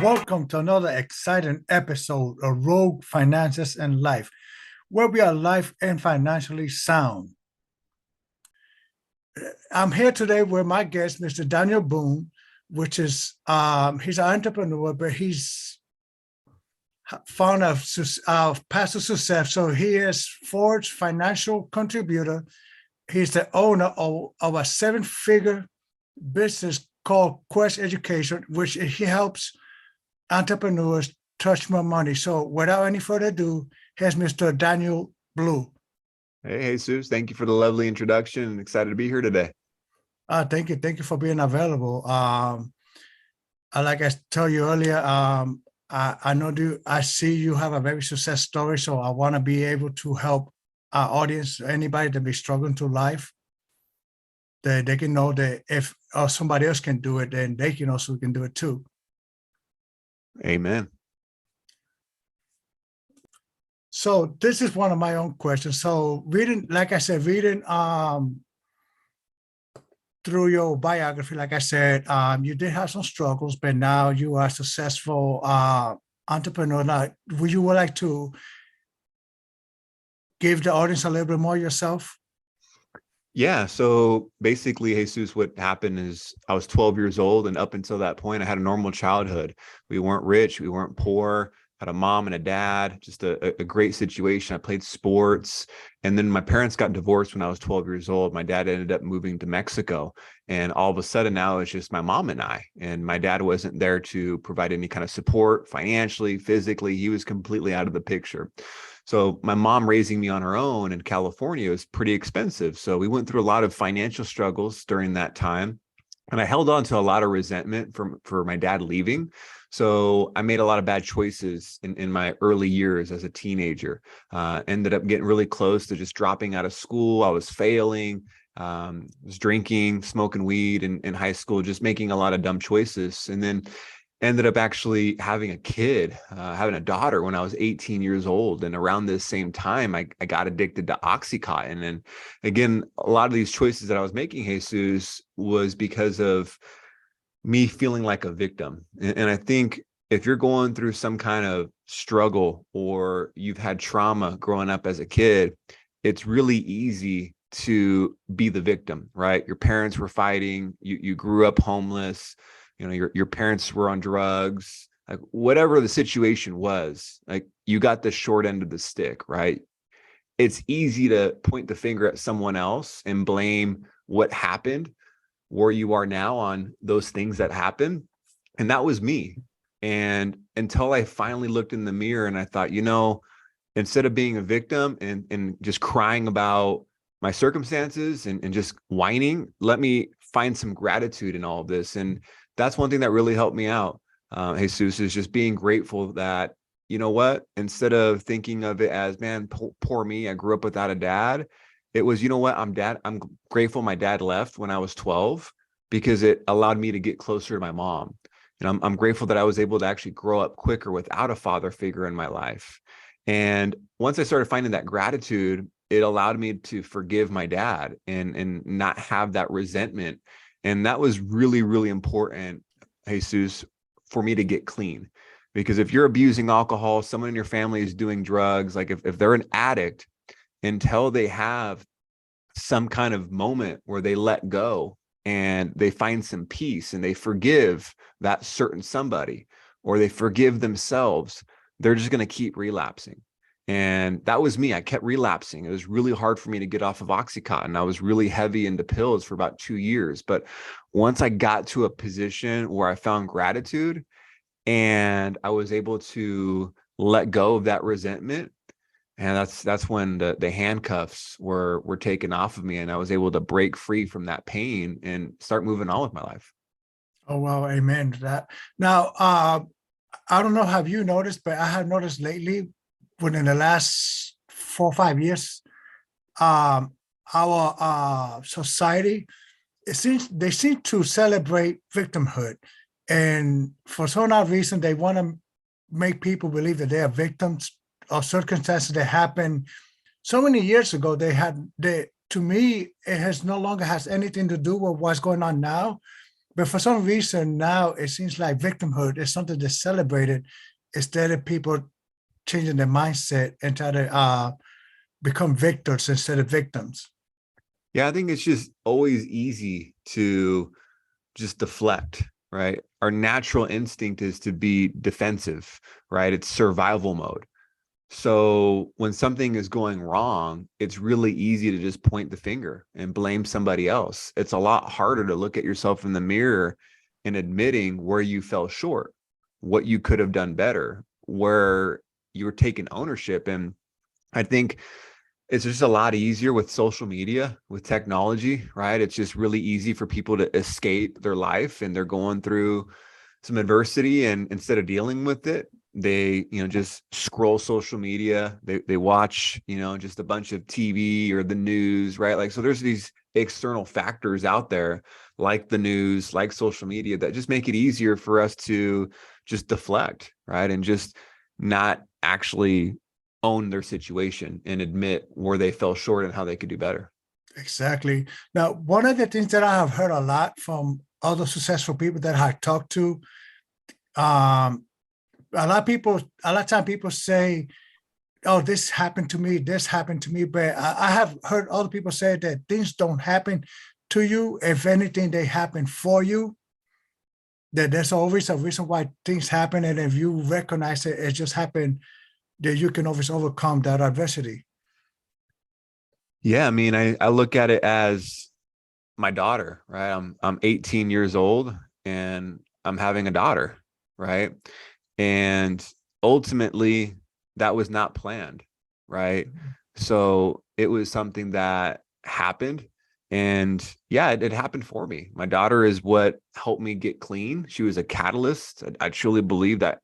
Welcome to another exciting episode of Rogue Finances and Life, where we are life and financially sound. I'm here today with my guest, Mr. Daniel Boone, which is he's an entrepreneur, but he's fond of passive success. So he is Ford's financial contributor. He's the owner of a seven-figure business called Quest Education, which he helps entrepreneurs touch more money. So without any further ado, here's Mr. Daniel Blue. Hey, Jesus. Thank you for the lovely introduction. Excited to be here today. Thank you. Thank you for being available. Like I told you earlier, I see you have a very success story. So I want to be able to help our audience, anybody that be struggling through life, that they can know that if somebody else can do it, then they can also do it too. Amen. So this is one of my own questions. So reading through your biography, like I said, you did have some struggles, but now you are a successful entrepreneur. Now, would you like to give the audience a little bit more yourself? Yeah. So basically, Jesus, what happened is I was 12 years old. And up until that point, I had a normal childhood. We weren't rich. We weren't poor. Had a mom and a dad, just a great situation. I played sports. And then my parents got divorced when I was 12 years old. My dad ended up moving to Mexico. And all of a sudden now it's just my mom and I. And my dad wasn't there to provide any kind of support financially, physically. He was completely out of the picture. So my mom raising me on her own in California was pretty expensive. So we went through a lot of financial struggles during that time. And I held on to a lot of resentment for my dad leaving. So I made a lot of bad choices in my early years as a teenager. Ended up getting really close to just dropping out of school. I was failing, was drinking, smoking weed in high school, just making a lot of dumb choices. And then ended up actually having a kid, having a daughter when I was 18 years old. And around this same time, I got addicted to Oxycontin. And again, a lot of these choices that I was making, Jesus, was because of me feeling like a victim. And I think if you're going through some kind of struggle or you've had trauma growing up as a kid, it's really easy to be the victim, right? Your parents were fighting, you grew up homeless, your parents were on drugs, like whatever the situation was, like you got the short end of the stick, right? It's easy to point the finger at someone else and blame what happened where you are now on those things that happened. And that was me. And until I finally looked in the mirror and I thought, instead of being a victim and just crying about my circumstances and just whining, let me find some gratitude in all of this. And that's one thing that really helped me out, Jesus, is just being grateful that, instead of thinking of it as, man, poor me, I grew up without a dad. It was, I'm grateful my dad left when I was 12 because it allowed me to get closer to my mom. And I'm grateful that I was able to actually grow up quicker without a father figure in my life. And once I started finding that gratitude, it allowed me to forgive my dad and not have that resentment. And that was really, really important, Jesus, for me to get clean. Because if you're abusing alcohol, someone in your family is doing drugs, like if they're an addict, until they have some kind of moment where they let go and they find some peace and they forgive that certain somebody or they forgive themselves, they're just going to keep relapsing. And that was me. I kept relapsing. It was really hard for me to get off of Oxycontin. I was really heavy into pills for about 2 years. But once I got to a position where I found gratitude and I was able to let go of that resentment, and that's when the handcuffs were taken off of me and I was able to break free from that pain and start moving on with my life. Oh, well, amen to that. Now, I don't know, have you noticed, but I have noticed lately, within the last 4 or 5 years, our society they seem to celebrate victimhood, and for some odd reason they want to make people believe that they are victims of circumstances that happened so many years ago. To me, it has no longer has anything to do with what's going on now. But for some reason now it seems like victimhood is something that's celebrated instead of people changing their mindset and try to become victors instead of victims. Yeah, I think it's just always easy to just deflect, right? Our natural instinct is to be defensive, right? It's survival mode. So when something is going wrong, it's really easy to just point the finger and blame somebody else. It's a lot harder to look at yourself in the mirror and admitting where you fell short, what you could have done better, where you were taking ownership. And I think it's just a lot easier with social media, with technology, right? It's just really easy for people to escape their life, and they're going through some adversity, and instead of dealing with it, they just scroll social media. They watch just a bunch of TV or the news, right? Like, so there's these external factors out there like the news, like social media, that just make it easier for us to just deflect, right? And just not actually own their situation and admit where they fell short and how they could do better. Exactly. Now, one of the things that I have heard a lot from other successful people that I talked to, um, a lot of time people say, "Oh, this happened to me. This happened to me." But I have heard other people say that things don't happen to you. If anything, they happen for you. That there's always a reason why things happen, and if you recognize it just happened, that you can always overcome that adversity. Yeah, I mean, I look at it as my daughter, right? I'm 18 years old and I'm having a daughter, right? And ultimately that was not planned, right? So it was something that happened. And yeah, it happened for me. My daughter is what helped me get clean. She was a catalyst. I truly believe that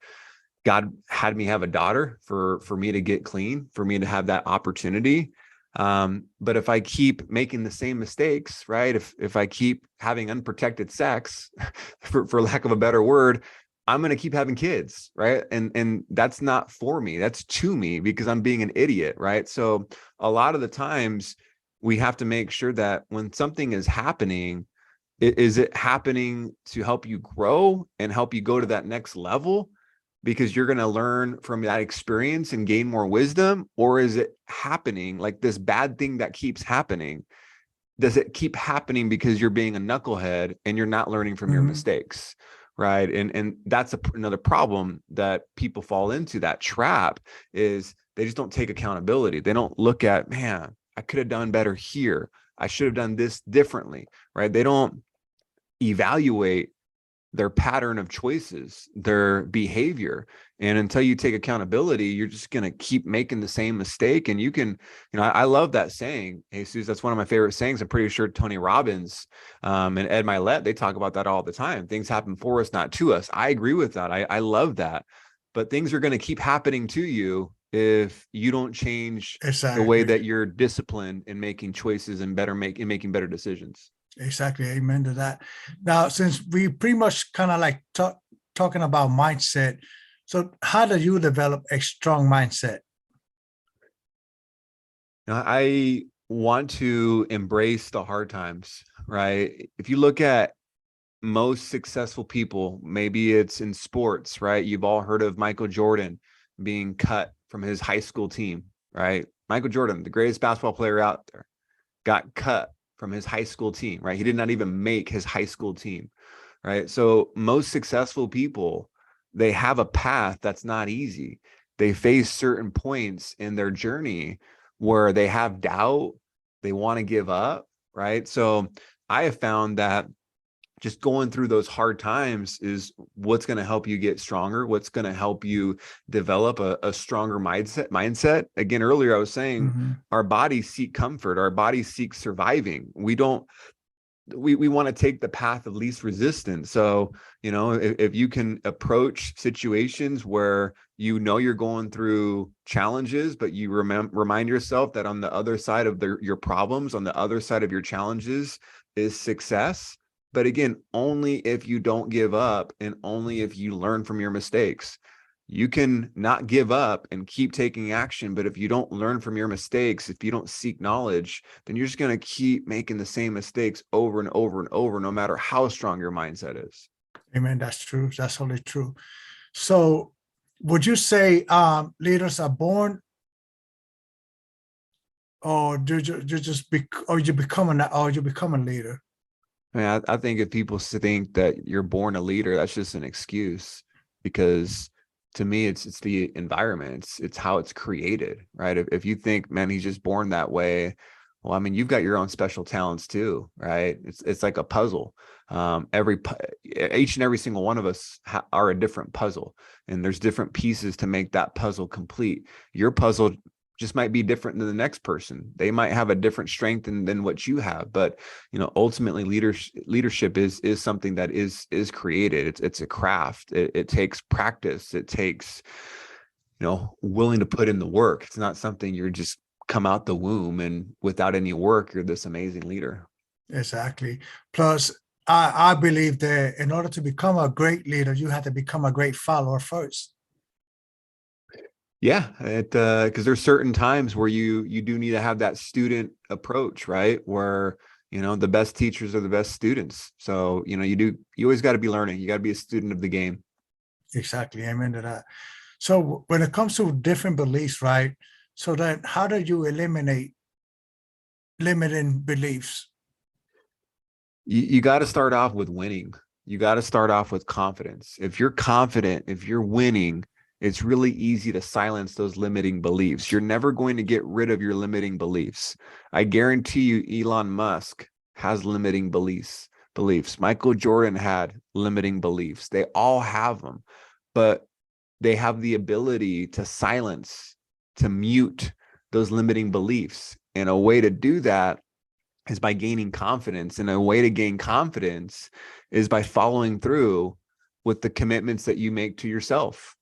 God had me have a daughter for me to get clean, for me to have that opportunity. But if I keep making the same mistakes, right? If I keep having unprotected sex, for lack of a better word, I'm going to keep having kids, right? And that's not for me. That's to me, because I'm being an idiot, right? So a lot of the times we have to make sure that when something is happening, is it happening to help you grow and help you go to that next level, because you're going to learn from that experience and gain more wisdom? Or is it happening like this bad thing that keeps happening? Does it keep happening because you're being a knucklehead and you're not learning from your Mhm. mistakes? Right. And that's another problem that people fall into. That trap is they just don't take accountability. They don't look at, man, I could have done better here. I should have done this differently. Right. They don't evaluate their pattern of choices, their behavior. And until you take accountability, you're just going to keep making the same mistake. And you can, I love that saying, Jesus. That's one of my favorite sayings. I'm pretty sure Tony Robbins and Ed Milet, they talk about that all the time. Things happen for us, not to us. I agree with that. I love that. But things are going to keep happening to you if you don't change the way Exactly. that you're disciplined in making choices and making better decisions. Exactly. Amen to that. Now, since we pretty much kind of like talking about mindset, so how do you develop a strong mindset? I want to embrace the hard times, right? If you look at most successful people, maybe it's in sports, right? You've all heard of Michael Jordan being cut from his high school team, right? Michael Jordan, the greatest basketball player out there, got cut from his high school team, right? He did not even make his high school team, right? So most successful people, they have a path that's not easy. They face certain points in their journey where they have doubt, they want to give up, right? So I have found that just going through those hard times is what's going to help you get stronger, what's going to help you develop a stronger mindset. Again, earlier I was saying Mhm. our bodies seek comfort, our bodies seek surviving. We want to take the path of least resistance. So, if you can approach situations where you're going through challenges, but you remind yourself that on the other side of your problems, on the other side of your challenges, is success. But again, only if you don't give up and only if you learn from your mistakes. You can not give up and keep taking action, but if you don't learn from your mistakes, if you don't seek knowledge, then you're just going to keep making the same mistakes over and over and over, no matter how strong your mindset is. Amen. That's true. That's totally true. So would you say leaders are born, or do you just or you become a leader? I mean, I think if people think that you're born a leader, that's just an excuse, because to me, it's the environment. It's how it's created, right? If you think, man, he's just born that way, well, I mean, you've got your own special talents too, right? It's like a puzzle. Each and every single one of us are a different puzzle, and there's different pieces to make that puzzle complete. Your puzzle just might be different than the next person. They might have a different strength than what you have, but ultimately leadership is something that is created. It's a craft. It takes practice. It takes willing to put in the work. It's not something you're just come out the womb and without any work you're this amazing leader. Exactly. Plus, I believe that in order to become a great leader, you have to become a great follower first. Yeah, because there's certain times where you do need to have that student approach, right? Where the best teachers are the best students. So you always got to be learning. You got to be a student of the game. Exactly. Amen to that. So when it comes to different beliefs, right? So then how do you eliminate limiting beliefs? You got to start off with winning. You got to start off with confidence. If you're confident, if you're winning, it's really easy to silence those limiting beliefs. You're never going to get rid of your limiting beliefs. I guarantee you, Elon Musk has limiting beliefs. Michael Jordan had limiting beliefs. They all have them, but they have the ability to silence, to mute those limiting beliefs. And a way to do that is by gaining confidence. And a way to gain confidence is by following through with the commitments that you make to yourself,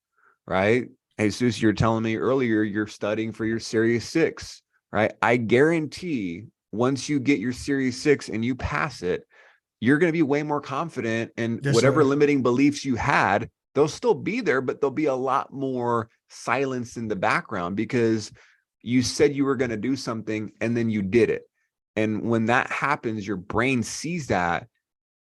right? Jesus, you're telling me earlier you're studying for your Series 6, right? I guarantee once you get your Series 6 and you pass it, you're going to be way more confident, and Yes, whatever sir. limiting beliefs you had, they'll still be there, but there'll be a lot more silence in the background because you said you were going to do something and then you did it. And when that happens, your brain sees that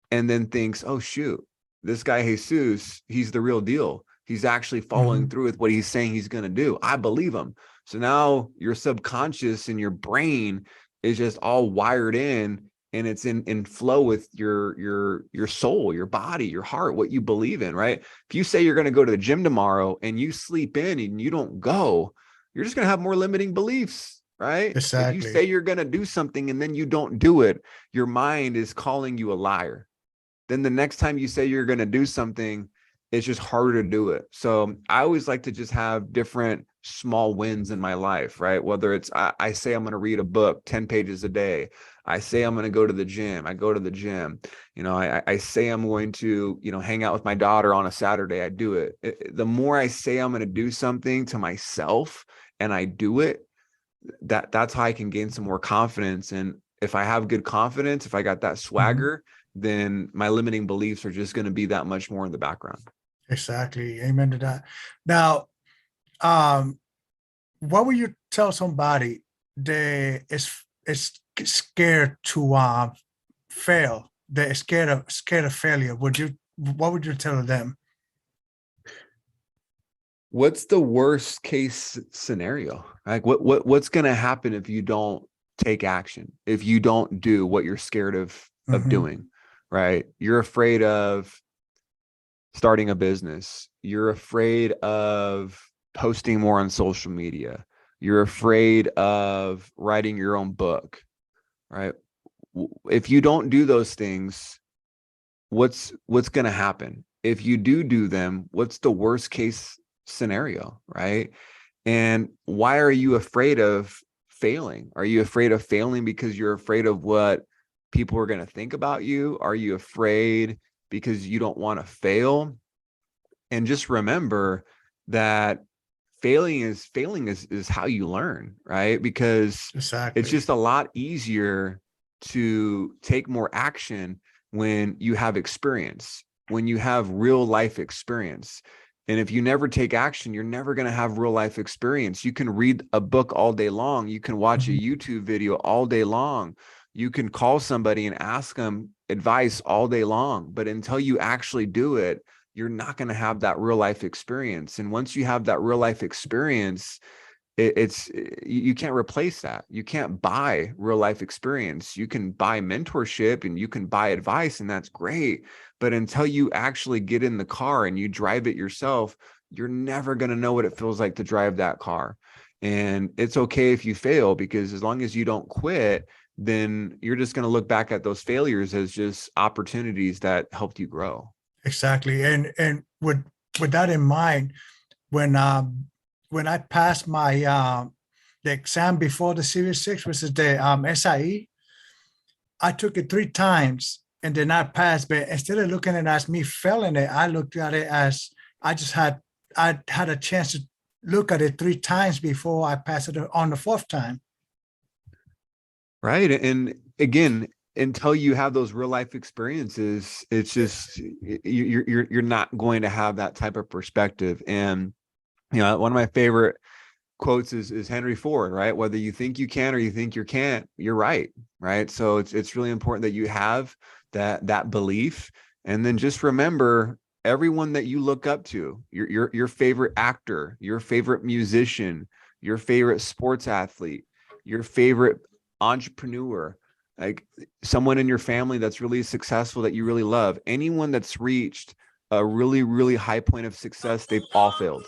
and then thinks, oh, shoot, this guy Jesus, he's the real deal. He's actually following through with what he's saying he's going to do. I believe him. So now your subconscious and your brain is just all wired in, and it's in flow with your soul, your body, your heart, what you believe in, right? If you say you're going to go to the gym tomorrow and you sleep in and you don't go, you're just going to have more limiting beliefs, right? If you say Exactly. you're going to do something and then you don't do it, your mind is calling you a liar. Then the next time you say you're going to do something, it's just harder to do it. So I always like to just have different small wins in my life, right? Whether it's I say I'm going to read a book 10 pages a day. I say I'm going to go to the gym. I go to the gym. I say I'm going to, hang out with my daughter on a Saturday. I do it. The more I say I'm going to do something to myself and I do it, that's how I can gain some more confidence. And if I have good confidence, if I got that swagger, then my limiting beliefs are just going to be that much more in the background. Exactly. Amen to that. Now, what would you tell somebody that is scared to fail? That is scared of failure. What would you tell them? What's the worst case scenario? Like what's going to happen if you don't take action? If you don't do what you're scared of doing, right? You're afraid of starting a business. You're afraid of posting more on social media. You're afraid of writing your own book, right? If you don't do those things, what's going to happen? If you do them, what's the worst case scenario, right? And why are you afraid of failing? Are you afraid of failing because you're afraid of what people are going to think about you? Are you afraid because you don't want to fail? And just remember that failing is how you learn, right? Because it's Exactly. just a lot easier to take more action when you have experience, when you have real life experience. And if you never take action, you're never going to have real life experience. You can read a book all day long. You can watch a YouTube video all day long. You can call somebody and ask them advice all day long. But until you actually do it, you're not going to have that real life experience. And once you have that real life experience, you can't replace that. You can't buy real life experience. You can buy mentorship and you can buy advice, and that's great. But until you actually get in the car and you drive it yourself, you're never going to know what it feels like to drive that car. And it's okay if you fail, because as long as you don't quit, then you're just going to look back at those failures as just opportunities that helped you grow. Exactly. And with that in mind, when I passed my the exam before the Series 6, which is the SIE, I took it 3 times and did not pass. But instead of looking at it as me failing it, I looked at it as I had a chance to look at it 3 times before I passed it on the 4th time. Right. And again, until you have those real life experiences, it's just you're not going to have that type of perspective. And one of my favorite quotes is Henry Ford, right? Whether you think you can or you think you can't, you're right. Right. So it's really important that you have that belief. And then just remember, everyone that you look up to, your favorite actor, your favorite musician, your favorite sports athlete, your favorite entrepreneur, like someone in your family that's really successful that you really love, anyone that's reached a really, really high point of success, they've all failed.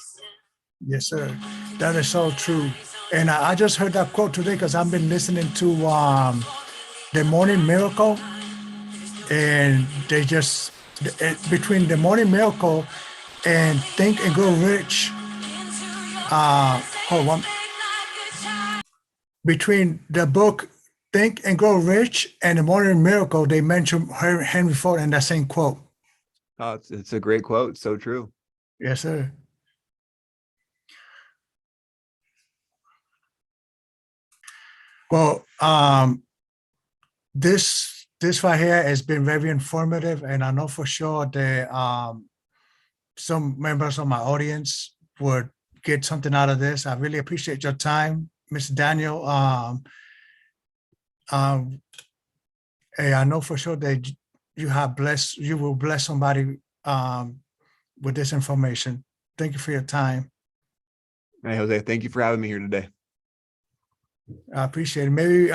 Yes, sir. That is so true. And I just heard that quote today because I've been listening to The Morning Miracle, and they just between The Morning Miracle and Think and Grow Rich. Hold on. Between the book Think and Grow Rich and The Morning Miracle, they mentioned Henry Ford in that same quote. Oh, it's a great quote. So true. Yes, sir. Well, this right here has been very informative, and I know for sure that some members of my audience would get something out of this. I really appreciate your time, Mr. Daniel. And I know for sure that you will bless somebody with this information. Thank you for your time. Hey, Jose, thank you for having me here today. I appreciate it. Maybe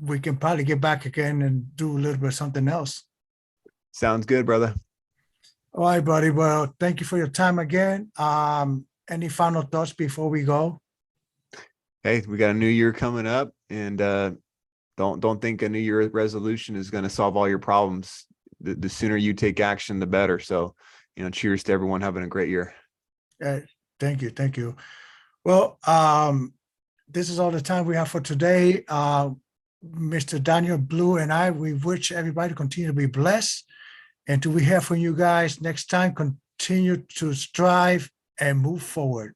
we can probably get back again and do a little bit of something else. Sounds good, brother. All right, buddy. Well, thank you for your time again. Any final thoughts before we go? Hey, we got a new year coming up, and don't think a new year resolution is going to solve all your problems. The sooner you take action, the better. So, cheers to everyone having a great year. Thank you. Thank you. Well, this is all the time we have for today. Mr. Daniel Blue and I, we wish everybody to continue to be blessed. And till we hear from you guys next time, continue to strive and move forward.